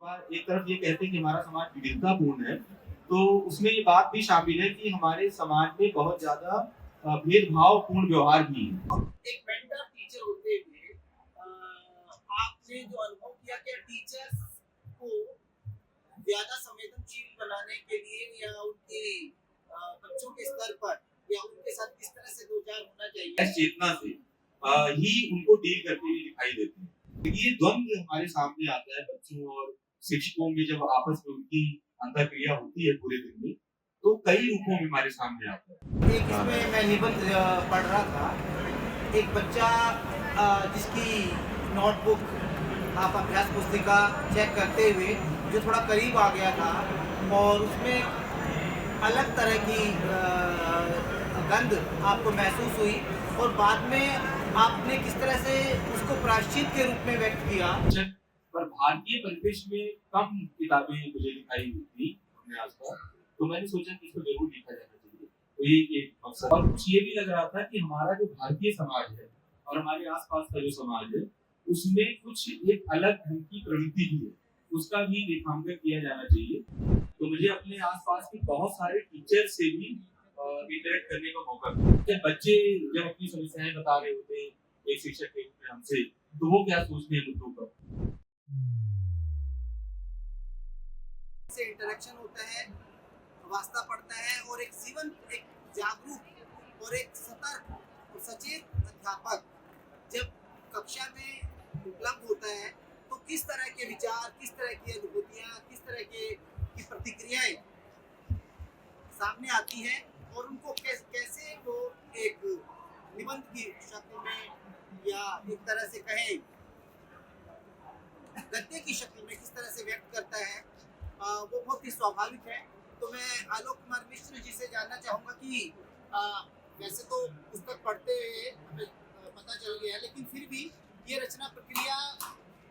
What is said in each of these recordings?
एक तरफ ये कहते हैं कि हमारा समाज विविधतापूर्ण है, तो उसमें ये बात भी शामिल है कि हमारे समाज में बहुत ज़्यादा भेदभावपूर्ण व्यवहार भी है। एक मेंटर टीचर होते हुए आपने जो अनुभव किया कि टीचर्स को ज्यादा संवेदनशील बनाने के लिए या उनके बच्चों के स्तर पर या उनके साथ किस तरह से दो चार होना चाहिए इस चेतना से ही उनको डील करते हुए दिखाई देते हैं। तो ये द्वंद्व हमारे सामने आता है बच्चों और शिक्षकों में जब आपस में उनकी अंतःक्रिया होती है पूरे दिन में, तो कई रूपों में हमारे सामने आता है। एक इसमें मैं निबंध पढ़ रहा था। एक बच्चा जिसकी नोटबुक आप अभ्यास पुस्तिका चेक करते हुए जो थोड़ा करीब आ गया था और उसमें अलग तरह की गंध आपको महसूस हुई और बाद में आपने किस तरह से उसको प्रायश्चित के रूप में व्यक्त किया। पर भारतीय परिवेश में कम किताबें मुझे दिखाई थी अपने आसपास, तो मैंने सोचा कि इसको जरूर लिखा जाना चाहिए। तो ये एक मकसद और कुछ ये भी लग रहा था कि हमारा जो भारतीय समाज है और हमारे आसपास का जो समाज है उसमें कुछ एक अलग ढंग की प्रवृत्ति भी है, उसका भी लेखांकन किया जाना चाहिए। तो मुझे अपने आसपास के बहुत सारे टीचर से भी इंटरेक्ट करने का मौका मिला। जब बच्चे जब अपनी समस्याएं बता रहे होते हैं एक शिक्षक के रूप में हमसे, तो वो क्या सोचते हैं मुद्दों पर। से इंटरेक्शन होता है, वास्ता पड़ता है और एक जीवन एक जागरूक और एक सतर्क और सचेत अध्यापक जब कक्षा में उपलब्ध होता है तो किस तरह के विचार, किस तरह की अनुभूतियाँ, किस तरह की प्रतिक्रियाएं सामने आती हैं और उनको कैसे वो एक निबंध की शक्ल में या एक तरह से कहें गद्य की शक्ल में किस तरह से व्यक्त करता है, वो बहुत ही स्वाभाविक है। तो मैं आलोक कुमार मिश्र जी से जानना चाहूँगा कि वैसे तो पुस्तक पढ़ते हुए हमें पता चल गया, लेकिन फिर भी ये रचना प्रक्रिया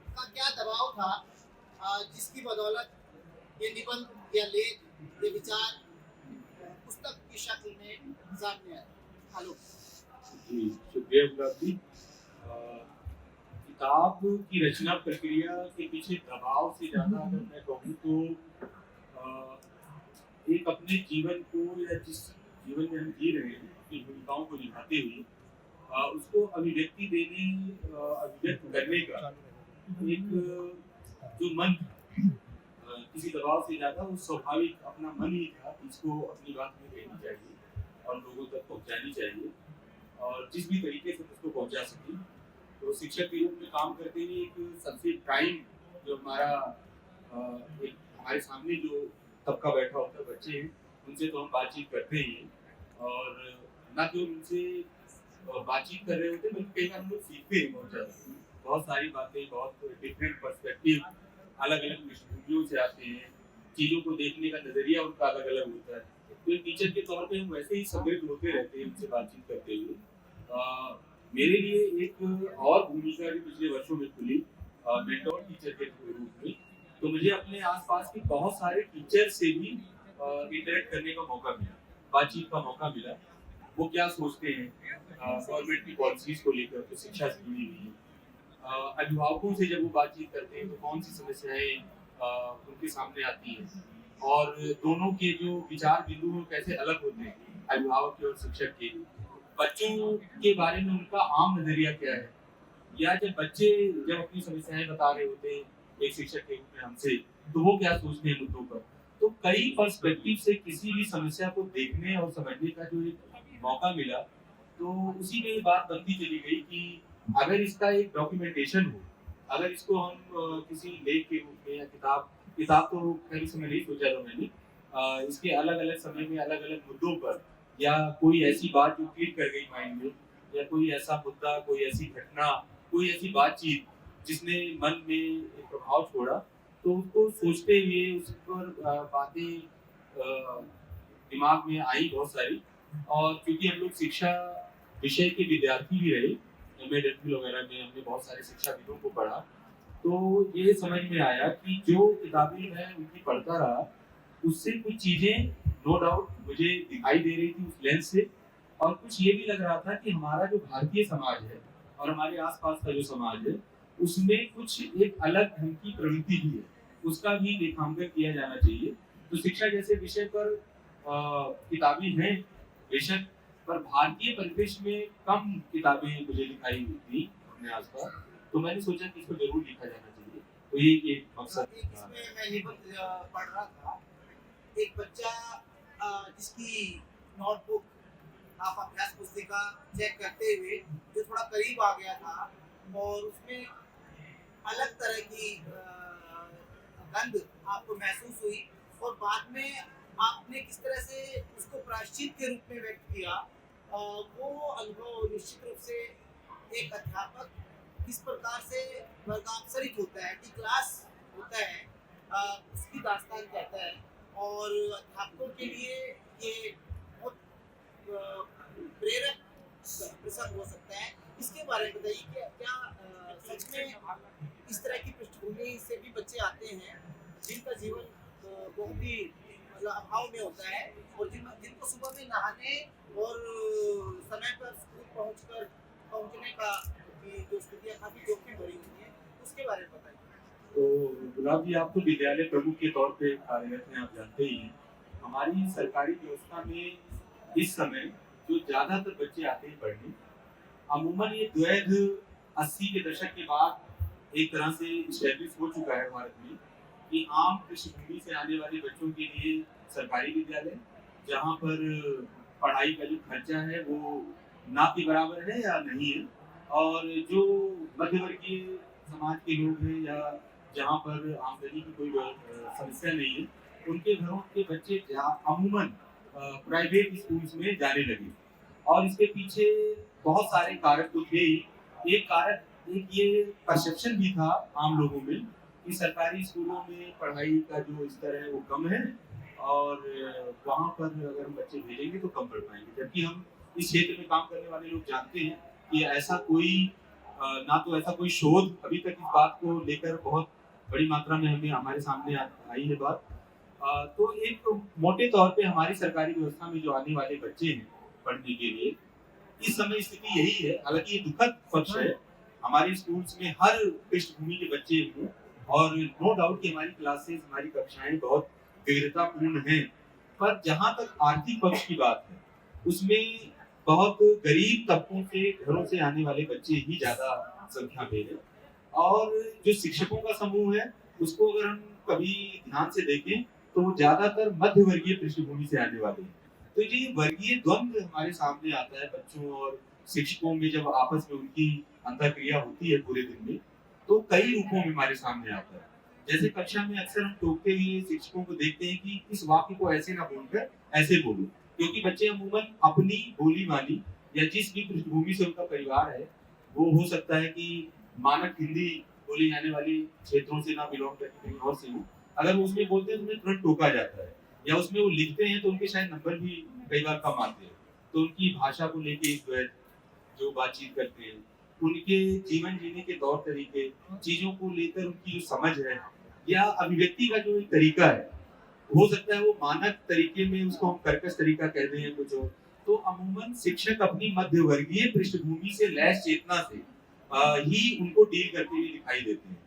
का क्या दबाव था जिसकी बदौलत ये निबंध या लेख या विचार पुस्तक की शक्ल में सामने आए। आलोक जी, शुक्रिया गुलाब जी। किताब की रचना प्रक्रिया के पीछे दबाव से ज़्यादा अगर मैं कहूँ तो एक अपने जीवन को या जिस जीवन में हम जी रहे हैं अपनी भूमिकाओं को निभाते हुए उसको अभिव्यक्ति देने अभिव्यक्त करने का एक जो मन था, किसी दबाव से ज़्यादा वो स्वाभाविक अपना मन ही था कि इसको अपनी बात में कहनी चाहिए और लोगों तक पहुँचानी चाहिए और जिस भी तरीके से उसको पहुँचा सकें। तो शिक्षक के रूप में काम करते हुए एक सबसे प्राइम जो हमारा एक हमारे सामने जो तबका बैठा होता है बच्चे हैं, उनसे तो हम बातचीत करते ही हैं और ना केवल उनसे बातचीत कर रहे होते हैं बल्कि कई बार हम लोग सीखते हैं बहुत ज़्यादा। बहुत सारी बातें, बहुत डिफरेंट पर्सपेक्टिव अलग अलग दृष्टिकोणों से आते हैं, चीज़ों को देखने का नज़रिया उनका अलग अलग होता है। तो एक टीचर के तौर पे हम वैसे ही समृद्ध होते रहते हैं उनसे बातचीत करते हुए। मेरे लिए एक और भूमिका भी पिछले वर्षों में खुली मेंटोर टीचर के रूप में। तो मुझे अपने आसपास के बहुत सारे टीचर से भी इंटरेक्ट करने का मौका मिला, बातचीत का मौका मिला। वो क्या सोचते हैं गवर्नमेंट की पॉलिसीज को लेकर तो शिक्षा से जुड़ी हुई है। अभिभावकों से जब वो बातचीत करते हैं तो कौन सी समस्याएं उनके सामने आती हैं और दोनों के जो विचार बिंदु कैसे अलग होते हैं अभिभावक के और शिक्षक के। बच्चों के बारे में उनका आम नजरिया क्या है या जब बच्चे जब अपनी समस्याएं बता रहे होते हैं एक शिक्षक के रूप में हमसे, तो वो क्या सोचते हैं मुद्दों पर। तो कई पर्सपेक्टिव से किसी भी समस्या को देखने और समझने का जो एक मौका मिला, तो उसी में ये बात बनती चली गई कि अगर इसका एक डॉक्यूमेंटेशन हो, अगर इसको हम किसी लेख के रूप में या किताब तो पहले समय नहीं सोचा था मैंने, इसके अलग अलग समय में अलग अलग मुद्दों पर या कोई ऐसी बात जो क्लिक कर गई माइंड में या कोई ऐसा मुद्दा, कोई ऐसी घटना, कोई ऐसी बातचीत जिसने मन में एक प्रभाव छोड़ा, तो उसको सोचते हुए उस पर बातें दिमाग में आई बहुत सारी। और क्योंकि हम लोग शिक्षा विषय के विद्यार्थी भी रहे, एमए एमफिल वगैरह में हमने बहुत सारे शिक्षाविदों को पढ़ा, तो ये समझ में आया कि जो किताबें मैं उनकी पढ़ता रहा उससे कुछ चीज़ें नो डाउट मुझे दिखाई दे रही थी उस लेंस से और कुछ ये भी लग रहा था कि हमारा जो भारतीय समाज है और हमारे आसपास का जो समाज है उसमें कुछ एक अलग ढंग की प्रवृत्ति भी है, उसका भी लेखांकन किया जाना चाहिए। तो शिक्षा जैसे विषय पर किताबें हैं बेशक, पर भारतीय परिवेश में कम किताबें मुझे दिखाई दी अपने आसपास, तो मैंने सोचा कि इसको जरूर लिखा जाना चाहिए। तो ये एक मकसद एक इसमें मैं निबंध पढ़ रहा था, एक बच्चा जिसकी नोटबुक आप अभ्यास पुस्तिका चेक करते हुए जो थोड़ा करीब आ गया था और उसमें अलग तरह की गंध आपको महसूस हुई और बाद में आपने किस तरह से उसको प्रायश्चित के रूप में व्यक्त किया, वो अनुभव निश्चित रूप से एक अध्यापक किस प्रकार से वर्गांतरित होता है कि क्लास होता है, उसकी दास्तान कहता है और अध्यापकों के लिए ये बहुत प्रेरक प्रसंग हो सकता है। इसके बारे में बताइए कि क्या सच में इस तरह की पृष्ठभूमि से भी बच्चे आते हैं जिनका जीवन बहुत ही मतलब अभाव में होता है और जिनको सुबह में नहाने और समय पर स्कूल पहुंचने का की जो स्थितियाँ काफी जोखिम भरी होती है, उसके बारे में बताइए। तो गुलाब जी, आप तो विद्यालय प्रमुख के तौर पे कार्यरत हैं, आप जानते ही हैं। हमारी सरकारी व्यवस्था में इस समय जो ज्यादातर बच्चे आते हैं पढ़ने, अमूमन ये 2080 के दशक के बाद एक तरह से इस्टेब्लिश हो चुका है भारत में कि आम पृष्ठभूमि से आने वाले बच्चों के लिए सरकारी विद्यालय, जहाँ पर पढ़ाई का जो खर्चा है वो ना के बराबर है या नहीं है, और जो मध्यवर्गीय समाज के लोग हैं या जहाँ पर आमदनी की कोई समस्या नहीं है, उनके घरों के बच्चे अमूमन प्राइवेट स्कूल्स में जाने लगे। और इसके पीछे बहुत सारे कारक तो थे ही। एक कारक एक ये परसेप्शन भी था आम लोगों में कि सरकारी स्कूलों में पढ़ाई का जो स्तर है वो कम है और वहाँ पर अगर हम बच्चे भेजेंगे तो कम पढ़ पाएंगे, जबकि हम इस क्षेत्र में काम करने वाले लोग जानते हैं कि ऐसा कोई ना तो ऐसा कोई शोध अभी तक इस बात को लेकर बहुत बड़ी मात्रा में हमारे सामने आई है बात। तो एक मोटे तौर पे हमारी सरकारी व्यवस्था में जो आने वाले बच्चे हैं पढ़ने के लिए, इस समय स्थिति यही है। हालांकि ये दुखद पक्ष है, हमारे स्कूल्स में हर पृष्ठभूमि के बच्चे हैं और नो डाउट कि हमारी क्लासेस, हमारी कक्षाएं बहुत विविधतापूर्ण हैं, पर जहां तक आर्थिक पक्ष की बात है उसमें बहुत गरीब तबकों से, घरों से आने वाले बच्चे ही ज्यादा संख्या में है। और जो शिक्षकों का समूह है उसको अगर हम कभी ध्यान से देखें तो वो ज्यादातर मध्य वर्गीय पृष्ठभूमि से आने वाले हैं। तो ये वर्गीय द्वंद्व हमारे सामने आता है बच्चों और शिक्षकों में, जब आपस में उनकी अंतःक्रिया होती है पूरे दिन में, तो कई रूपों में हमारे सामने आता है। जैसे कक्षा में अक्सर हम टोकते हुए शिक्षकों को देखते हैं कि इस वाक्य को ऐसे ना बोलकर ऐसे बोलो, क्योंकि बच्चे अमूमन अपनी बोली वाली या जिस भी पृष्ठभूमि से उनका परिवार है, वो हो सकता है कि मानक हिंदी बोली जाने वाली क्षेत्रों से ना बिलोंग करके कहीं और से हो, अगर वो उसमें बोलते हैं तो उन्हें तुरंत टोका जाता है, या उसमें वो लिखते हैं तो उनके शायद नंबर भी कई बार कम आते हैं। तो उनकी भाषा को लेके जो बातचीत करते हैं, उनके जीवन जीने के तौर तरीके, चीजों को लेकर उनकी जो समझ है या अभिव्यक्ति का जो एक तरीका है, हो सकता है वो मानक तरीके में उसको हम कर्कश तरीका कहते हैं कुछ और। तो अमूमन शिक्षक अपनी मध्यवर्गीय पृष्ठभूमि से लैस चेतना से ही उनको डील करते हुए दिखाई देते हैं,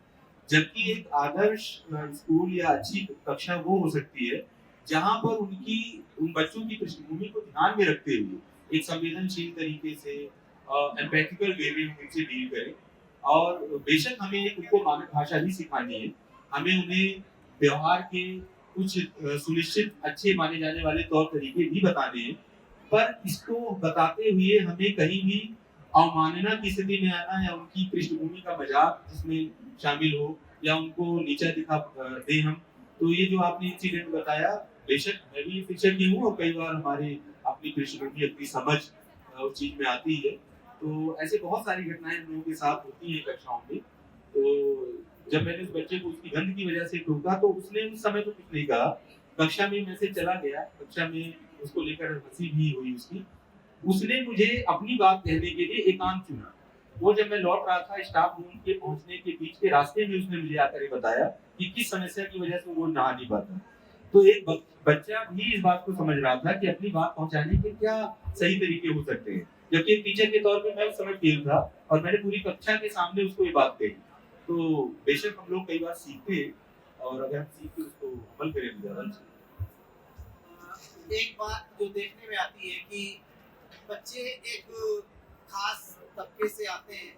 जबकि एक आदर्श स्कूल या अच्छी कक्षा वो हो सकती है जहां पर उन बच्चों की पृष्ठभूमि को ध्यान में रखते हुए एक संवेदनशील तरीके से एम्पैथिकल वे में उनसे डील करें। और बेशक हमें एक उनको मानक भाषा ही सिखानी है, हमें उन्हें व्यवहार के कुछ सुनिश्चित अच्छे माने जाने वाले तौर तरीके भी बताने हैं, पर इसको बताते हुए हमें कहीं भी अवमानना की स्थिति में आना या उनकी पृष्ठभूमि का मजाक जिसमें शामिल हो या उनको नीचा दिखा दे हम। तो ये जो आपने इंसिडेंट बताया, बेशक मैं भी शिक्षक ही हूँ और कई बार हमारे अपनी पृष्ठभूमि, अपनी समझ उस चीज में आती है। तो ऐसे बहुत सारी घटनाएं हम लोगों के साथ होती हैं कक्षाओं में। तो जब मैंने उस बच्चे को उसकी गंध की वजह से टोका तो उसने उस समय तो कुछ नहीं कहा, कक्षा में मैसेज चला गया, कक्षा में उसको लेकर हंसी भी हुई उसकी। उसने मुझे अपनी बात कहने के लिए एकांत चुना। वो जब मैं लौट रहा था स्टाफ रूम के पहुंचने के बीच के रास्ते में उसने मुझे आकर ये बताया कि किस समस्या की वजह से वो नहा नहीं पाता। तो एक बच्चा भी इस बात को समझ रहा था कि अपनी बात पहुंचाने के क्या सही तरीके हो सकते हैं, जबकि एक टीचर के तौर पे मैं उस समय फेल था और मैंने पूरी कक्षा के सामने उसको ये बात कही। तो बेशक हम लोग कई बार सीखते हैं, और अगर हम सीख के उसको अमल करें तो ज़्यादा अच्छा है। एक बात जो देखने में आती है कि बच्चे एक खास तबके से आते हैं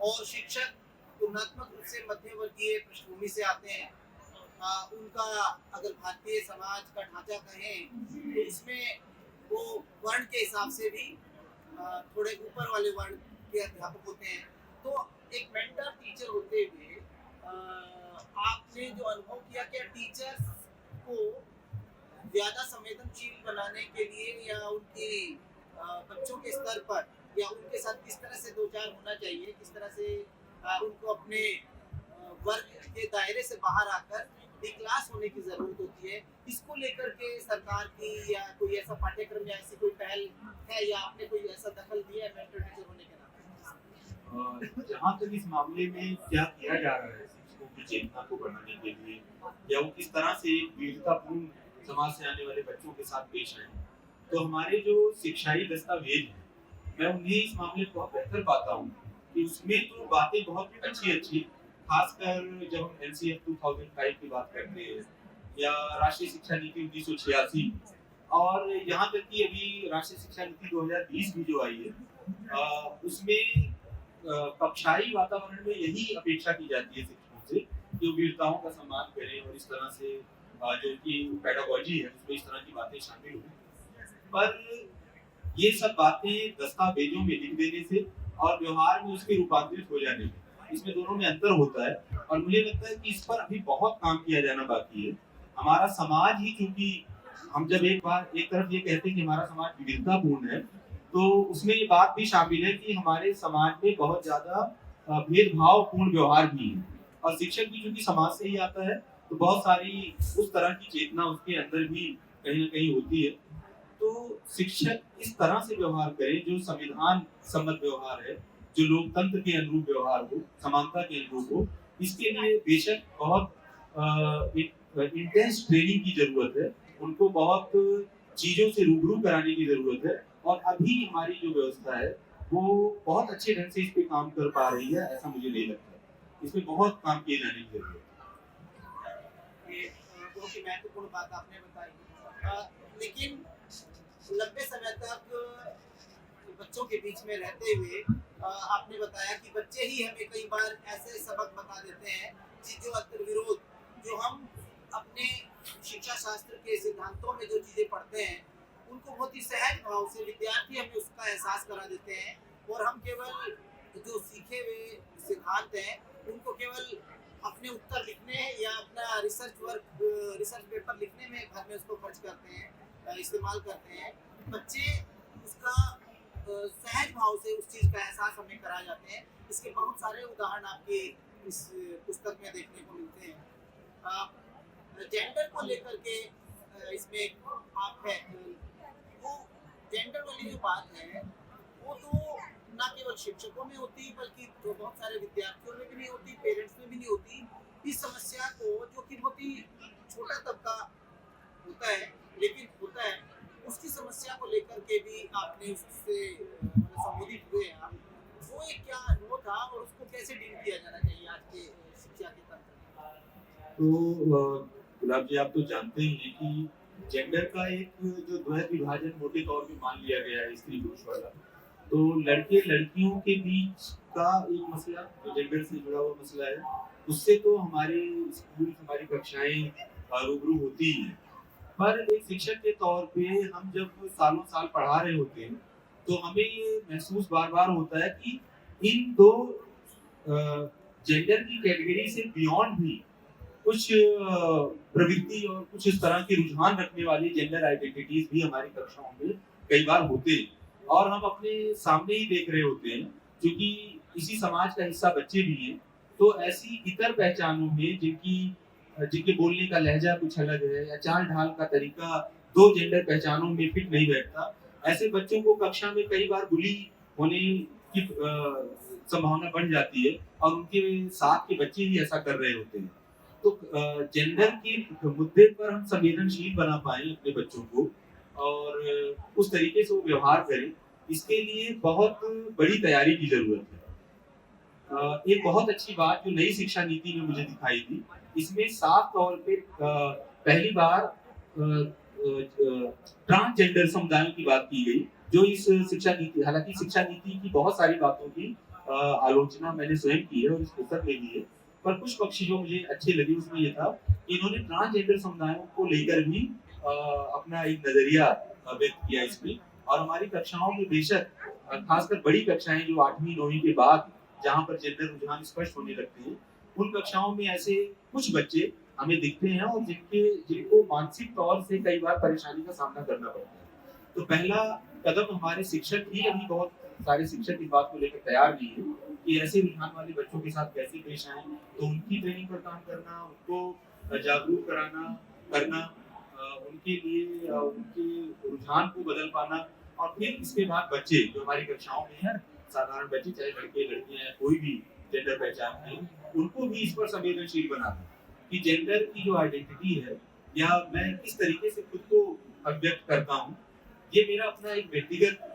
और शिक्षक तुलनात्मक रूप से मध्य वर्गीय पृष्ठभूमि से आते हैं। उनका अगर भारतीय समाज का ढांचा कहें तो इसमें वो वर्ण के हिसाब से भी थोड़े ऊपर वाले वर्ण के अध्यापक होते हैं। तो एक मेंटर टीचर होते हुए आपने जो अनुभव किया, क्या टीचर्स को ज़्यादा संवेदनशील बनाने के लिए या उनकी बच्चों के स्तर पर या उनके साथ किस तरह से दो चार होना चाहिए, किस तरह से उनको अपने वर्ग के दायरे से बाहर आकर क्लास होने की जरूरत होती है, इसको लेकर के सरकार की या कोई ऐसा पाठ्यक्रम या ऐसी कोई पहल है या आपने कोई ऐसा दखल दिया है मेंटर टीचर होने के नाते? जहाँ तक इस मामले में क्या किया जा रहा है शिक्षकों की चेतना को बढ़ाने के लिए या वो किस तरह से एक विविधतापूर्ण समाज से आने वाले बच्चों के साथ पेश आए, तो हमारे जो शिक्षाई दस्तावेज हैं मैं उन्हें इस मामले को बहुत बेहतर पाता हूँ कि उसमें तो बातें बहुत अच्छी खासकर जब हम NCF 2005 की बात करते हैं या राष्ट्रीय शिक्षा नीति 1986 और यहाँ तक कि अभी राष्ट्रीय शिक्षा नीति 2020 भी जो आई है उसमें कक्षाई वातावरण में यही अपेक्षा की जाती है शिक्षकों से कि वो विविधताओं का सम्मान करें और इस तरह से जो कि पेडागोजी है उसमें इस तरह की बातें शामिल हों। पर ये सब बातें दस्तावेजों में लिख देने से और व्यवहार में उसके रूपांतरित हो जाने में, इसमें दोनों में अंतर होता है और मुझे लगता है कि इस पर अभी बहुत काम किया जाना बाकी है। हमारा समाज ही, क्योंकि हम जब एक तरफ ये कहते हैं कि हमारा समाज विविधतापूर्ण है, तो उसमें ये बात भी शामिल है कि हमारे समाज में बहुत ज्यादा भेदभावपूर्ण व्यवहार भी है और शिक्षक भी चूंकि समाज से ही आता है तो बहुत सारी उस तरह की चेतना उसके अंदर भी कहीं ना कहीं होती है। तो शिक्षक इस तरह से व्यवहार करे जो संविधान सम्मत व्यवहार है, जो लोकतंत्र के अनुरूप व्यवहार हो, समानता के अनुरूप हो, इसके लिए बेशक बहुत इंटेंस ट्रेनिंग की जरूरत है, उनको बहुत चीजों से रूबरू कराने की जरूरत है और अभी हमारी जो व्यवस्था है वो बहुत अच्छे ढंग से इस पे काम कर पा रही है, ऐसा मुझे नहीं लगता। इसमें बहुत काम किए जाने की जरूरत है। ये बहुत ही महत्वपूर्ण बात आपने बताई, लेकिन लंबे समय तक बच्चों के बीच में रहते हुए आपने बताया कि बच्चे ही हमें कई बार ऐसे सबक बता देते हैं जो अंतर्विरोध, जो हम अपने शिक्षा शास्त्र के सिद्धांतों में जो चीजें पढ़ते हैं उनको बहुत ही सहज भाव से विद्यार्थी हमें उसका एहसास करा देते हैं और हम केवल जो सीखे हुए सिद्धांत हैं उनको केवल अपने उत्तर लिखने या अपना रिसर्च पेपर लिखने में घर में उसको खर्च करते हैं, इस्तेमाल करते हैं। बच्चे उसका सहज भाव से उस चीज़ का एहसास हमें करा जाते हैं। इसके बहुत सारे उदाहरण आपकी इस पुस्तक में देखने को मिलते हैं। जेंडर को लेकर के इसमें आप है, वो जेंडर वाली जो बात है वो तो ना केवल शिक्षकों में होती बल्कि तो बहुत सारे विद्यार्थियों में भी नहीं होती, पेरेंट्स में भी नहीं होती। इस समस्या को जो कि बहुत ही छोटा तबका होता है लेकिन होता है, उसकी समस्या को लेकर के भी आपने उससे संबोधित हुए आप, वो एक क्या अनुभव था और उसको कैसे डील किया जाना चाहिए आज के शिक्षा के तंत्र में? तो गुलाब जी, आप तो जानते ही हैं कि जेंडर का एक जो द्वैत विभाजन मोटे तौर पे मान लिया गया है स्त्री पुरुष वाला, तो लड़के लड़कियों के बीच का एक मसला जो जेंडर से जुड़ा हुआ मसला है, उससे तो हमारे स्कूल हमारी कक्षाएं रूबरू होती ही हैं। पर एक शिक्षक के तौर पे हम जब सालों साल पढ़ा रहे होते हैं तो हमें ये महसूस बार बार होता है कि इन दो जेंडर की कैटेगरी से बियॉन्ड भी कुछ प्रवृत्ति और कुछ इस तरह के रुझान रखने वाली जेंडर आइडेंटिटीज भी हमारी कक्षाओं में कई बार होते हैं और हम अपने सामने ही देख रहे होते हैं, क्योंकि इसी समाज का हिस्सा बच्चे भी हैं। तो ऐसी इतर पहचानों में जिनके बोलने का लहजा कुछ अलग है या चाल ढाल का तरीका दो जेंडर पहचानों में फिट नहीं बैठता, ऐसे बच्चों को कक्षा में कई बार बुली होने की संभावना बढ़ जाती है और उनके साथ के बच्चे ही ऐसा कर रहे होते हैं। तो जेंडर के मुद्दे पर हम संवेदनशील बना पाए अपने बच्चों को और उस तरीके से वो व्यवहार करें, इसके लिए बहुत बड़ी तैयारी की जरूरत है। एक बहुत अच्छी बात जो नई शिक्षा नीति में मुझे दिखाई दी इसमें साफ तौर पे पहली बार ट्रांसजेंडर समुदायों की बात की गई, जो इस शिक्षा नीति, हालांकि शिक्षा नीति की बहुत सारी बातों की आलोचना मैंने स्वयं की है और इस पुस्तक में भी है, पर कुछ पक्ष जो मुझे अच्छे लगे उसमें ये था कि इन्होंने ट्रांसजेंडर समुदायों को लेकर भी अपना एक नजरिया व्यक्त किया इसमें। और हमारी कक्षाओं में बेशक खासकर बड़ी कक्षाएं जो 8वीं 9वीं के बाद जहाँ पर जेंडर रुझान स्पष्ट होने लगते हैं, उन कक्षाओं में ऐसे कुछ बच्चे हमें दिखते हैं और जिनको मानसिक तौर से कई बार परेशानी का सामना करना पड़ता है। तो पहला कदम हमारे शिक्षक ही, अभी बहुत सारे शिक्षक इस बात को लेकर तैयार नहीं है कि ऐसे रुझान वाले बच्चों के साथ कैसे पेश आए। तो उनकी ट्रेनिंग पर काम करना, उनको जागरूक करना, उनके लिए उनके रुझान को बदल पाना, और फिर इसके बाद बच्चे जो हमारी कक्षाओं में हैं, साधारण बच्चे चाहे लड़के लड़कियां या कोई भी जेंडर पहचान है, उनको भी इस पर संवेदनशील बनाना कि जेंडर की जो आइडेंटिटी है या मैं किस तरीके से खुद को अभिव्यक्त करता हूँ, ये मेरा अपना एक व्यक्तिगत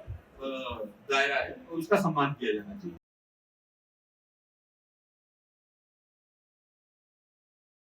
दायरा है और उसका सम्मान किया जाना चाहिए।